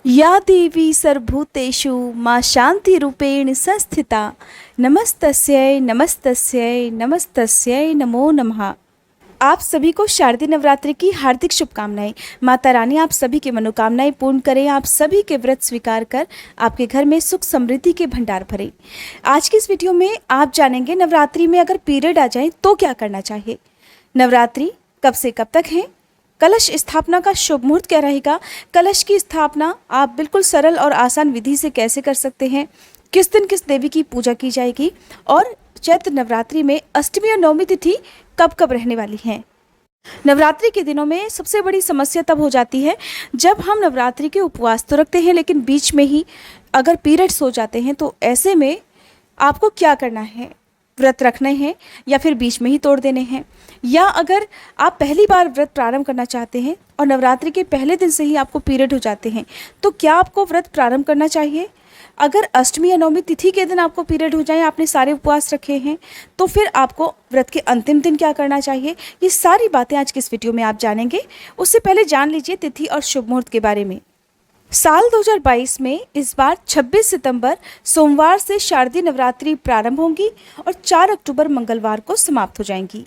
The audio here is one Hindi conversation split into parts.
या देवी सर्वभूतेषु मां शान्तिरूपेण संस्थिता नमस्तस्यै नमस्तस्यै नमस्तस्यै नमो नमः। आप सभी को शारदीय नवरात्रि की हार्दिक शुभकामनाएं। माता रानी आप सभी की मनोकामनाएं पूर्ण करें, आप सभी के व्रत स्वीकार कर आपके घर में सुख समृद्धि के भंडार भरे। आज की इस वीडियो में आप जानेंगे नवरात्रि में अगर पीरियड आ जाए तो क्या करना चाहिए, नवरात्रि कब से कब तक है, कलश स्थापना का शुभ मुहूर्त क्या रहेगा, कलश की स्थापना आप बिल्कुल सरल और आसान विधि से कैसे कर सकते हैं, किस दिन किस देवी की पूजा की जाएगी और चैत्र नवरात्रि में अष्टमी और नवमी तिथि कब कब रहने वाली है। नवरात्रि के दिनों में सबसे बड़ी समस्या तब हो जाती है जब हम नवरात्रि के उपवास तो रखते हैं लेकिन बीच में ही अगर पीरियड्स हो जाते हैं, तो ऐसे में आपको क्या करना है, व्रत रखने हैं या फिर बीच में ही तोड़ देने हैं। या अगर आप पहली बार व्रत प्रारंभ करना चाहते हैं और नवरात्रि के पहले दिन से ही आपको पीरियड हो जाते हैं, तो क्या आपको व्रत प्रारंभ करना चाहिए। अगर अष्टमी या नवमी तिथि के दिन आपको पीरियड हो जाए, आपने सारे उपवास रखे हैं, तो फिर आपको व्रत के अंतिम दिन क्या करना चाहिए। ये सारी बातें आज की इस वीडियो में आप जानेंगे। उससे पहले जान लीजिए तिथि और शुभ मुहूर्त के बारे में। साल 2022 में इस बार 26 सितंबर सोमवार से शारदीय नवरात्रि प्रारंभ होंगी और 4 अक्टूबर मंगलवार को समाप्त हो जाएंगी।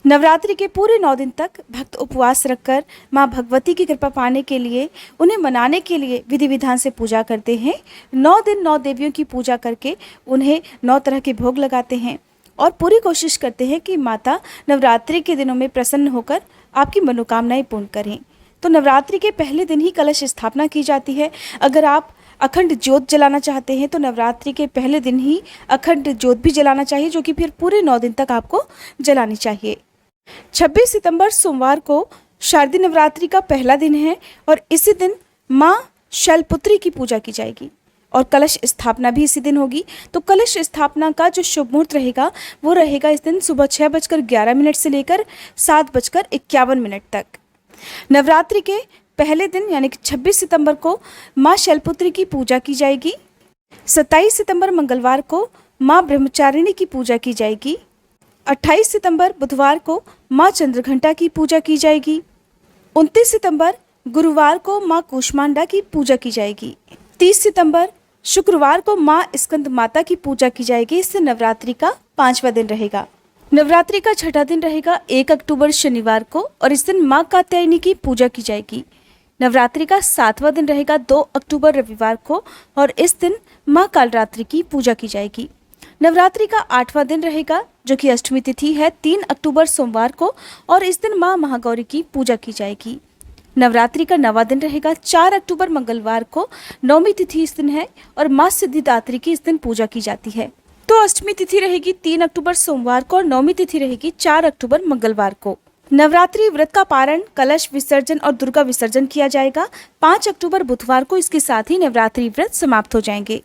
नवरात्रि के पूरे 9 दिन तक भक्त उपवास रखकर मां भगवती की कृपा पाने के लिए, उन्हें मनाने के लिए विधि विधान से पूजा करते हैं। 9 दिन 9 देवियों की पूजा करके उन्हें 9 तरह के भोग लगाते हैं और पूरी कोशिश करते हैं कि माता नवरात्रि के दिनों में प्रसन्न होकर आपकी मनोकामनाएं पूर्ण करें। तो नवरात्रि के पहले दिन ही कलश स्थापना की जाती है। अगर आप अखंड ज्योत जलाना चाहते हैं तो नवरात्रि के पहले दिन ही अखंड ज्योत भी जलाना चाहिए, जो कि फिर पूरे 9 दिन तक आपको जलानी चाहिए। 26 सितंबर सोमवार को शारदीय नवरात्रि का पहला दिन है और इसी दिन माँ शैलपुत्री की पूजा की जाएगी और कलश स्थापना भी इसी दिन होगी। तो कलश स्थापना का जो शुभ मुहूर्त रहेगा वो रहेगा इस दिन सुबह 6:11 से लेकर 7:51 तक। नवरात्रि के पहले दिन यानी कि 26 सितंबर को माँ शैलपुत्री की पूजा की जाएगी। 27 सितंबर मंगलवार को माँ ब्रह्मचारिणी की पूजा की जाएगी। 28 सितंबर बुधवार को माँ चंद्रघंटा की पूजा की जाएगी। 29 सितंबर गुरुवार को माँ कूष्मांडा की पूजा की जाएगी। 30 सितंबर शुक्रवार को माँ स्कंद माता की पूजा की जाएगी। इससे नवरात्रि का 5वां दिन रहेगा। नवरात्रि का 6ठा दिन रहेगा 1 अक्टूबर शनिवार को और इस दिन माँ कात्यायनी की पूजा की जाएगी। नवरात्रि का 7वां दिन रहेगा 2 अक्टूबर रविवार को और इस दिन माँ कालरात्रि की पूजा की जाएगी। नवरात्रि का 8वां दिन रहेगा जो कि अष्टमी तिथि है 3 अक्टूबर सोमवार को और इस दिन माँ महागौरी की पूजा की जाएगी। नवरात्रि का 9वां दिन रहेगा 4 अक्टूबर मंगलवार को, नवमी तिथि इस दिन है और माँ सिद्धिदात्री की इस दिन पूजा की जाती है। तो अष्टमी तिथि रहेगी 3 अक्टूबर सोमवार को और नवमी तिथि रहेगी 4 अक्टूबर मंगलवार को। नवरात्रि व्रत का पारण, कलश विसर्जन और दुर्गा विसर्जन किया जाएगा। 5 अक्टूबर बुधवार को इसके साथ ही नवरात्रि व्रत समाप्त हो जाएंगे।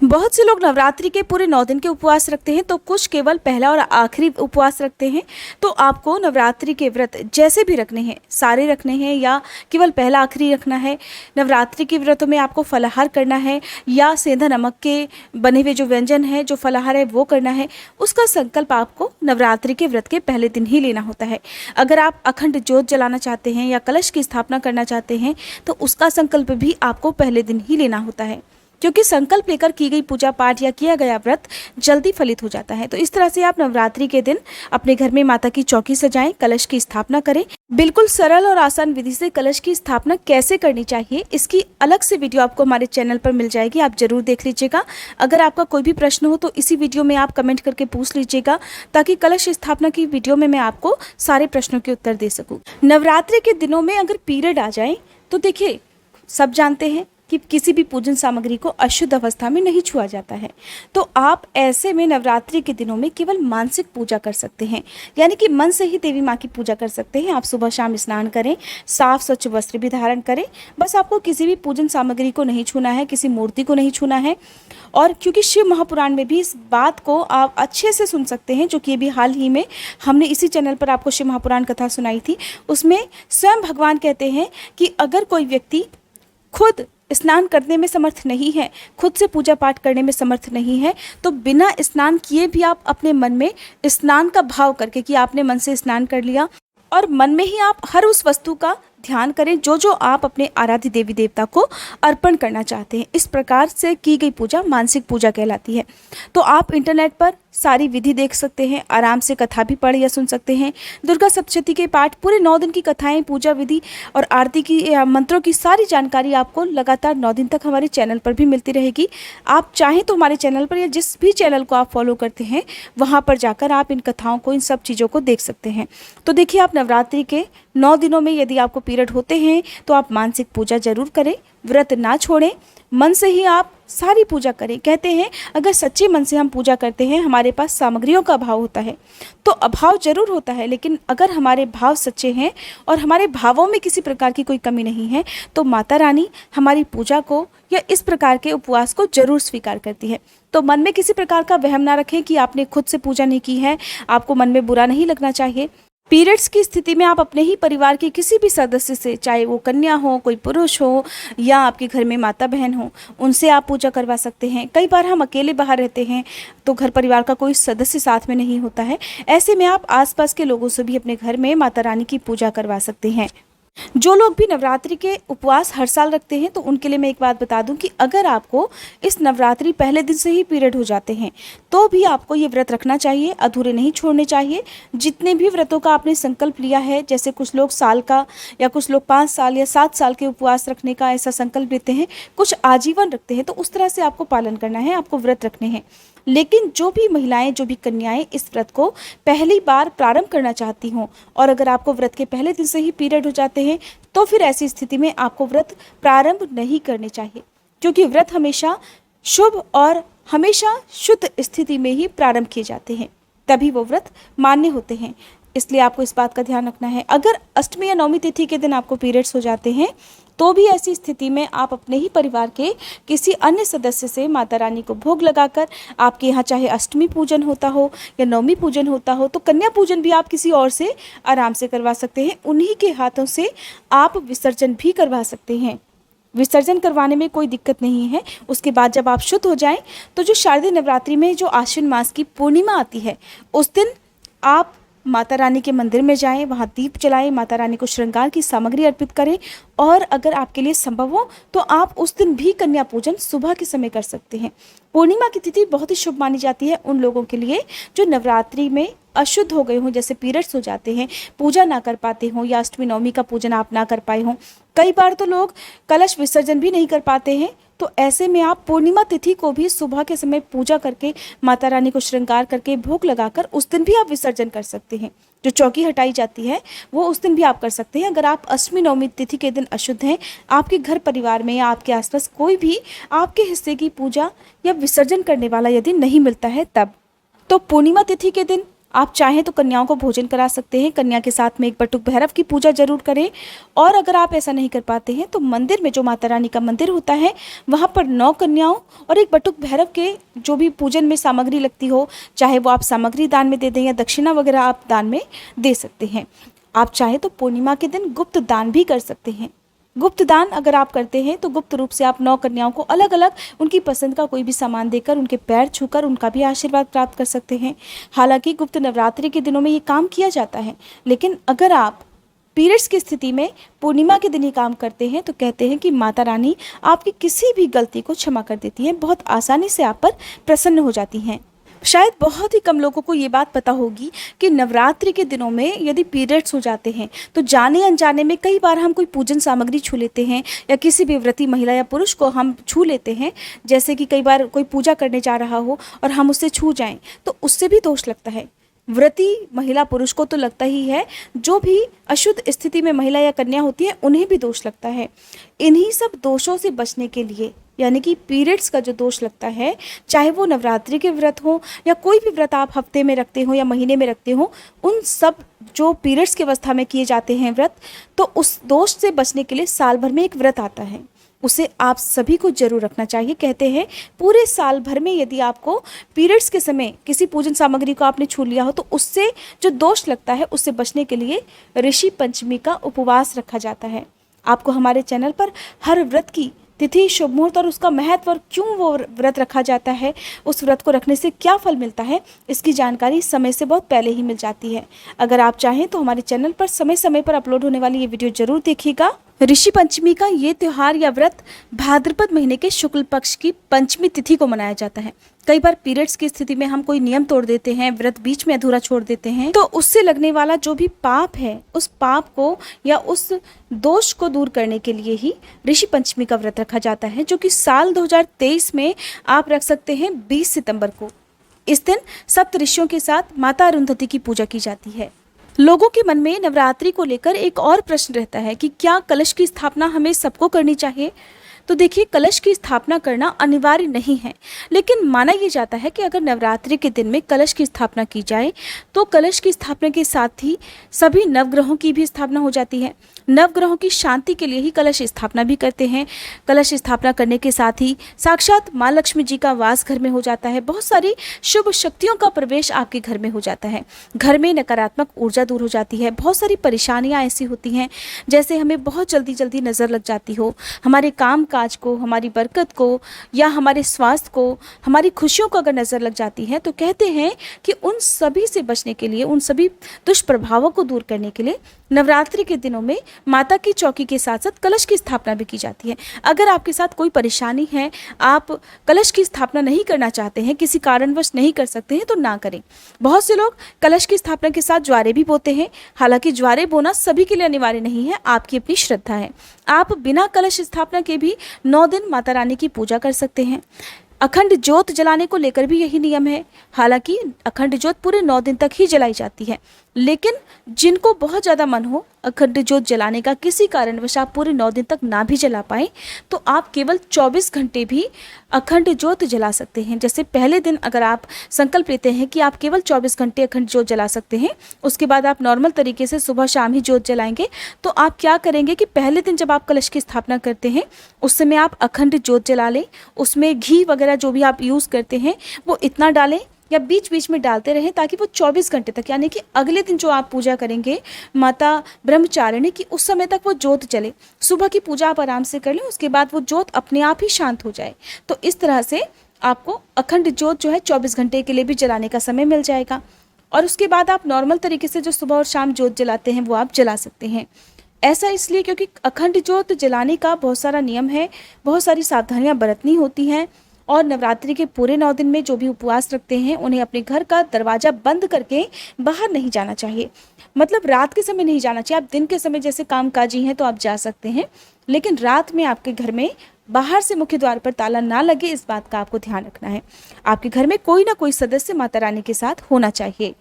बहुत से लोग नवरात्रि के पूरे 9 दिन के उपवास रखते हैं, तो कुछ केवल पहला और आखिरी उपवास रखते हैं। तो आपको नवरात्रि के व्रत जैसे भी रखने हैं, सारे रखने हैं या केवल पहला आखिरी रखना है। नवरात्रि के व्रतों में आपको फलाहार करना है या सेंधा नमक के बने हुए जो व्यंजन है, जो फलाहार है वो करना है, उसका संकल्प आपको नवरात्रि के व्रत के पहले दिन ही लेना होता है। अगर आप अखंड ज्योत जलाना चाहते हैं या कलश की स्थापना करना चाहते हैं तो उसका संकल्प भी आपको पहले दिन ही लेना होता है, क्योंकि संकल्प लेकर की गई पूजा पाठ या किया गया व्रत जल्दी फलित हो जाता है। तो इस तरह से आप नवरात्रि के दिन अपने घर में माता की चौकी सजाएं, कलश की स्थापना करें। बिल्कुल सरल और आसान विधि से कलश की स्थापना कैसे करनी चाहिए, इसकी अलग से वीडियो आपको हमारे चैनल पर मिल जाएगी, आप जरूर देख लीजिएगा। अगर आपका कोई भी प्रश्न हो तो इसी वीडियो में आप कमेंट करके पूछ लीजिएगा, ताकि कलश स्थापना की वीडियो में मैं आपको सारे प्रश्नों के उत्तर दे सकूँ। नवरात्रि के दिनों में अगर पीरियड आ जाए तो देखिए, सब जानते हैं कि किसी भी पूजन सामग्री को अशुद्ध अवस्था में नहीं छुआ जाता है। तो आप ऐसे में नवरात्रि के दिनों में केवल मानसिक पूजा कर सकते हैं, यानी कि मन से ही देवी माँ की पूजा कर सकते हैं। आप सुबह शाम स्नान करें, साफ स्वच्छ वस्त्र भी धारण करें। बस आपको किसी भी पूजन सामग्री को नहीं छूना है, किसी मूर्ति को नहीं छूना है। और क्योंकि शिव महापुराण में भी इस बात को आप अच्छे से सुन सकते हैं, जो कि अभी हाल ही में हमने इसी चैनल पर आपको शिव महापुराण कथा सुनाई थी, उसमें स्वयं भगवान कहते हैं कि अगर कोई व्यक्ति खुद स्नान करने में समर्थ नहीं है, खुद से पूजा पाठ करने में समर्थ नहीं है, तो बिना स्नान किए भी आप अपने मन में स्नान का भाव करके कि आपने मन से स्नान कर लिया और मन में ही आप हर उस वस्तु का ध्यान करें जो जो आप अपने आराध्य देवी देवता को अर्पण करना चाहते हैं। इस प्रकार से की गई पूजा मानसिक पूजा कहलाती है। तो आप इंटरनेट पर सारी विधि देख सकते हैं, आराम से कथा भी पढ़ या सुन सकते हैं। दुर्गा सप्तशती के पाठ, पूरे 9 दिन की कथाएं, पूजा विधि और आरती की मंत्रों की सारी जानकारी आपको लगातार 9 दिन तक हमारे चैनल पर भी मिलती रहेगी। आप चाहें तो हमारे चैनल पर या जिस भी चैनल को आप फॉलो करते हैं वहाँ पर जाकर आप इन कथाओं को, इन सब चीज़ों को देख सकते हैं। तो देखिए, आप नवरात्रि के 9 दिनों में यदि आपको पीरियड होते हैं तो आप मानसिक पूजा जरूर करें, व्रत ना छोड़ें, मन से ही आप सारी पूजा करें। कहते हैं अगर सच्चे मन से हम पूजा करते हैं, हमारे पास सामग्रियों का अभाव होता है तो अभाव जरूर होता है, लेकिन अगर हमारे भाव सच्चे हैं और हमारे भावों में किसी प्रकार की कोई कमी नहीं है तो माता रानी हमारी पूजा को या इस प्रकार के उपवास को जरूर स्वीकार करती है। तो मन में किसी प्रकार का वहम ना रखें कि आपने खुद से पूजा नहीं की है, आपको मन में बुरा नहीं लगना चाहिए। पीरियड्स की स्थिति में आप अपने ही परिवार के किसी भी सदस्य से, चाहे वो कन्या हो, कोई पुरुष हो या आपके घर में माता बहन हो, उनसे आप पूजा करवा सकते हैं। कई बार हम अकेले बाहर रहते हैं तो घर परिवार का कोई सदस्य साथ में नहीं होता है, ऐसे में आप आसपास के लोगों से भी अपने घर में माता रानी की पूजा करवा सकते हैं। जो लोग भी नवरात्रि के उपवास हर साल रखते हैं तो उनके लिए मैं एक बात बता दूं कि अगर आपको इस नवरात्रि पहले दिन से ही पीरियड हो जाते हैं तो भी आपको ये व्रत रखना चाहिए, अधूरे नहीं छोड़ने चाहिए। जितने भी व्रतों का आपने संकल्प लिया है, जैसे कुछ लोग साल का या कुछ लोग 5 साल या 7 साल के उपवास रखने का ऐसा संकल्प लेते हैं, कुछ आजीवन रखते हैं, तो उस तरह से आपको पालन करना है, आपको व्रत रखने हैं। लेकिन जो भी महिलाएं, जो भी कन्याएं इस व्रत को पहली बार प्रारंभ करना चाहती हों और अगर आपको व्रत के पहले दिन से ही पीरियड हो जाते हैं तो फिर ऐसी स्थिति में आपको व्रत प्रारंभ नहीं करने चाहिए, क्योंकि व्रत हमेशा शुभ और हमेशा शुद्ध स्थिति में ही प्रारंभ किए जाते हैं, तभी वो व्रत मान्य होते हैं। इसलिए आपको इस बात का ध्यान रखना है। अगर अष्टमी या नवमी तिथि के दिन आपको पीरियड्स हो जाते हैं तो भी ऐसी स्थिति में आप अपने ही परिवार के किसी अन्य सदस्य से माता रानी को भोग लगाकर, आपके यहाँ चाहे अष्टमी पूजन होता हो या नवमी पूजन होता हो तो कन्या पूजन भी आप किसी और से आराम से करवा सकते हैं। उन्हीं के हाथों से आप विसर्जन भी करवा सकते हैं। विसर्जन करवाने में कोई दिक्कत नहीं है। उसके बाद जब आप शुद्ध हो जाएं तो जो शारदीय नवरात्रि में जो आश्विन मास की पूर्णिमा आती है उस दिन आप माता रानी के मंदिर में जाएं, वहाँ दीप जलाएं, माता रानी को श्रृंगार की सामग्री अर्पित करें और अगर आपके लिए संभव हो तो आप उस दिन भी कन्या पूजन सुबह के समय कर सकते हैं। पूर्णिमा की तिथि बहुत ही शुभ मानी जाती है उन लोगों के लिए जो नवरात्रि में अशुद्ध हो गए हों, जैसे पीरियड्स हो जाते हैं, पूजा ना कर पाते हों या अष्टमी नवमी का पूजन आप ना कर पाए हों। कई बार तो लोग कलश विसर्जन भी नहीं कर पाते हैं, तो ऐसे में आप पूर्णिमा तिथि को भी सुबह के समय पूजा करके माता रानी को श्रृंगार करके भोग लगाकर उस दिन भी आप विसर्जन कर सकते हैं। जो चौकी हटाई जाती है वो उस दिन भी आप कर सकते हैं। अगर आप अष्टमी नवमी तिथि के दिन अशुद्ध हैं, आपके घर परिवार में या आपके आसपास कोई भी आपके हिस्से की पूजा या विसर्जन करने वाला यदि नहीं मिलता है तब, तो पूर्णिमा तिथि के दिन आप चाहें तो कन्याओं को भोजन करा सकते हैं। कन्या के साथ में एक बटुक भैरव की पूजा जरूर करें और अगर आप ऐसा नहीं कर पाते हैं तो मंदिर में जो माता रानी का मंदिर होता है वहाँ पर 9 कन्याओं और एक बटुक भैरव के जो भी पूजन में सामग्री लगती हो, चाहे वो आप सामग्री दान में दे दें या दक्षिणा वगैरह आप दान में दे सकते हैं। आप चाहें तो पूर्णिमा के दिन गुप्त दान भी कर सकते हैं। गुप्त दान अगर आप करते हैं तो गुप्त रूप से आप 9 कन्याओं को अलग अलग उनकी पसंद का कोई भी सामान देकर, उनके पैर छूकर उनका भी आशीर्वाद प्राप्त कर सकते हैं। हालांकि गुप्त नवरात्रि के दिनों में ये काम किया जाता है, लेकिन अगर आप पीरियड्स की स्थिति में पूर्णिमा के दिन ही काम करते हैं तो कहते हैं कि माता रानी आपकी किसी भी गलती को क्षमा कर देती हैं, बहुत आसानी से आप पर प्रसन्न हो जाती हैं। शायद बहुत ही कम लोगों को ये बात पता होगी कि नवरात्रि के दिनों में यदि पीरियड्स हो जाते हैं तो जाने अनजाने में कई बार हम कोई पूजन सामग्री छू लेते हैं या किसी भी व्रती महिला या पुरुष को हम छू लेते हैं। जैसे कि कई बार कोई पूजा करने जा रहा हो और हम उससे छू जाएं तो उससे भी दोष लगता है। व्रती महिला पुरुष को तो लगता ही है, जो भी अशुद्ध स्थिति में महिला या कन्या होती है उन्हें भी दोष लगता है। इन्हीं सब दोषों से बचने के लिए, यानी कि पीरियड्स का जो दोष लगता है, चाहे वो नवरात्रि के व्रत हो या कोई भी व्रत आप हफ्ते में रखते हो या महीने में रखते हो, उन सब जो पीरियड्स की अवस्था में किए जाते हैं व्रत, तो उस दोष से बचने के लिए साल भर में एक व्रत आता है, उसे आप सभी को जरूर रखना चाहिए। कहते हैं पूरे साल भर में यदि आपको पीरियड्स के समय किसी पूजन सामग्री को आपने छू लिया हो तो उससे जो दोष लगता है उससे बचने के लिए ऋषि पंचमी का उपवास रखा जाता है। आपको हमारे चैनल पर हर व्रत की तिथि, शुभ मुहूर्त और उसका महत्व और क्यों वो व्रत रखा जाता है, उस व्रत को रखने से क्या फल मिलता है, इसकी जानकारी समय से बहुत पहले ही मिल जाती है। अगर आप चाहें तो हमारे चैनल पर समय समय पर अपलोड होने वाली ये वीडियो जरूर देखिएगा। ऋषि पंचमी का ये त्योहार या व्रत भाद्रपद महीने के शुक्ल पक्ष की पंचमी तिथि को मनाया जाता है। कई बार पीरियड्स की स्थिति में हम कोई नियम तोड़ देते हैं, व्रत बीच में अधूरा छोड़ देते हैं, तो उससे लगने वाला जो भी पाप है, उस पाप को या उस दोष को दूर करने के लिए ही ऋषि पंचमी का व्रत रखा जाता है, जो कि साल 2023 में आप रख सकते हैं 20 सितंबर को। इस दिन सप्त ऋषियों के साथ माता अरुंधति की पूजा की जाती है। लोगों के मन में नवरात्रि को लेकर एक और प्रश्न रहता है कि क्या कलश की स्थापना हमें सबको करनी चाहिए। तो देखिए, कलश की स्थापना करना अनिवार्य नहीं है, लेकिन माना यह जाता है कि अगर नवरात्रि के दिन में कलश की स्थापना की जाए तो कलश की स्थापना के साथ ही सभी नवग्रहों की भी स्थापना हो जाती है। नवग्रहों की शांति के लिए ही कलश स्थापना भी करते हैं। कलश स्थापना करने के साथ ही साक्षात माँ लक्ष्मी जी का वास घर में हो जाता है। बहुत सारी शुभ शक्तियों का प्रवेश आपके घर में हो जाता है। घर में नकारात्मक ऊर्जा दूर हो जाती है। बहुत सारी परेशानियाँ ऐसी होती हैं जैसे हमें बहुत जल्दी जल्दी नज़र लग जाती हो, हमारे काम काज को, हमारी बरकत को या हमारे स्वास्थ्य को, हमारी खुशियों को अगर नज़र लग जाती है, तो कहते हैं कि उन सभी से बचने के लिए, उन सभी दुष्प्रभावों को दूर करने के लिए नवरात्रि के दिनों में माता की चौकी के साथ साथ कलश की स्थापना भी की जाती है। अगर आपके साथ कोई परेशानी है, आप कलश की स्थापना नहीं करना चाहते हैं, किसी कारणवश नहीं कर सकते हैं, तो ना करें। बहुत से लोग कलश की स्थापना के साथ ज्वारे भी बोते हैं। हालांकि ज्वारे बोना सभी के लिए अनिवार्य नहीं है, आपकी अपनी श्रद्धा है। आप बिना कलश स्थापना के भी 9 दिन माता रानी की पूजा कर सकते हैं। अखंड ज्योत जलाने को लेकर भी यही नियम है। हालांकि अखंड ज्योत पूरे 9 दिन तक ही जलाई जाती है, लेकिन जिनको बहुत ज़्यादा मन हो अखंड ज्योत जलाने का, किसी कारणवश आप पूरे 9 दिन तक ना भी जला पाएँ, तो आप केवल 24 घंटे भी अखंड ज्योत जला सकते हैं। जैसे पहले दिन अगर आप संकल्प लेते हैं कि आप केवल 24 घंटे अखंड ज्योत जला सकते हैं, उसके बाद आप नॉर्मल तरीके से सुबह शाम ही ज्योत जलाएंगे, तो आप क्या करेंगे कि पहले दिन जब आप कलश की स्थापना करते हैं उस समय आप अखंड ज्योत जला लें। उसमें घी वगैरह जो भी आप यूज़ करते हैं वो इतना डालें या बीच बीच में डालते रहें, ताकि वो 24 घंटे तक, यानी कि अगले दिन जो आप पूजा करेंगे माता ब्रह्मचारिणी की, उस समय तक वो ज्योत जले। सुबह की पूजा आप आराम से कर लें, उसके बाद वो ज्योत अपने आप ही शांत हो जाए। तो इस तरह से आपको अखंड ज्योत जो है 24 घंटे के लिए भी जलाने का समय मिल जाएगा। और उसके बाद आप नॉर्मल तरीके से जो सुबह और शाम ज्योत जलाते हैं वो आप जला सकते हैं। ऐसा इसलिए क्योंकि अखंड ज्योत जलाने का बहुत सारा नियम है, बहुत सारी सावधानियाँ बरतनी होती हैं। और नवरात्रि के पूरे 9 दिन में जो भी उपवास रखते हैं उन्हें अपने घर का दरवाज़ा बंद करके बाहर नहीं जाना चाहिए। मतलब रात के समय नहीं जाना चाहिए। आप दिन के समय जैसे कामकाजी हैं तो आप जा सकते हैं, लेकिन रात में आपके घर में बाहर से मुख्य द्वार पर ताला ना लगे, इस बात का आपको ध्यान रखना है। आपके घर में कोई ना कोई सदस्य माता रानी के साथ होना चाहिए।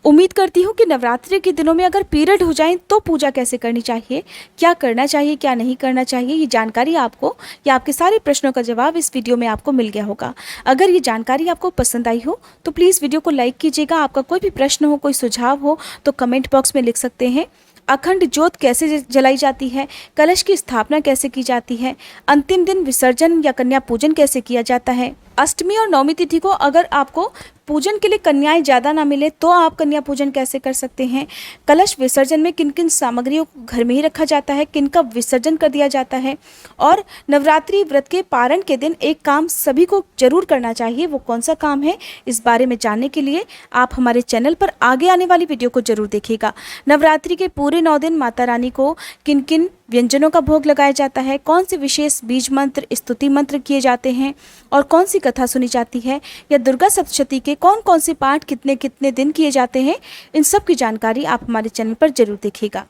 उम्मीद करती हूँ कि नवरात्रि के दिनों में अगर पीरियड हो जाएं तो पूजा कैसे करनी चाहिए, क्या करना चाहिए, क्या नहीं करना चाहिए, ये जानकारी आपको या आपके सारे प्रश्नों का जवाब इस वीडियो में आपको मिल गया होगा। अगर ये जानकारी आपको पसंद आई हो तो प्लीज़ वीडियो को लाइक कीजिएगा। आपका कोई भी प्रश्न हो, कोई सुझाव हो तो कमेंट बॉक्स में लिख सकते हैं। अखंड ज्योत कैसे जलाई जाती है, कलश की स्थापना कैसे की जाती है, अंतिम दिन विसर्जन या कन्या पूजन कैसे किया जाता है, अष्टमी और नवमी तिथि को अगर आपको पूजन के लिए कन्याएं ज़्यादा ना मिले तो आप कन्या पूजन कैसे कर सकते हैं, कलश विसर्जन में किन किन सामग्रियों को घर में ही रखा जाता है, किन का विसर्जन कर दिया जाता है, और नवरात्रि व्रत के पारण के दिन एक काम सभी को जरूर करना चाहिए, वो कौन सा काम है, इस बारे में जानने के लिए आप हमारे चैनल पर आगे आने वाली वीडियो को जरूर देखिएगा। नवरात्रि के पूरे 9 दिन माता रानी को किन किन व्यंजनों का भोग लगाया जाता है, कौन से विशेष बीज मंत्र, स्तुति मंत्र किए जाते हैं और कौन सी कथा सुनी जाती है, या दुर्गा सप्तशती के कौन कौन से पाठ कितने कितने दिन किए जाते हैं, इन सब की जानकारी आप हमारे चैनल पर जरूर देखिएगा।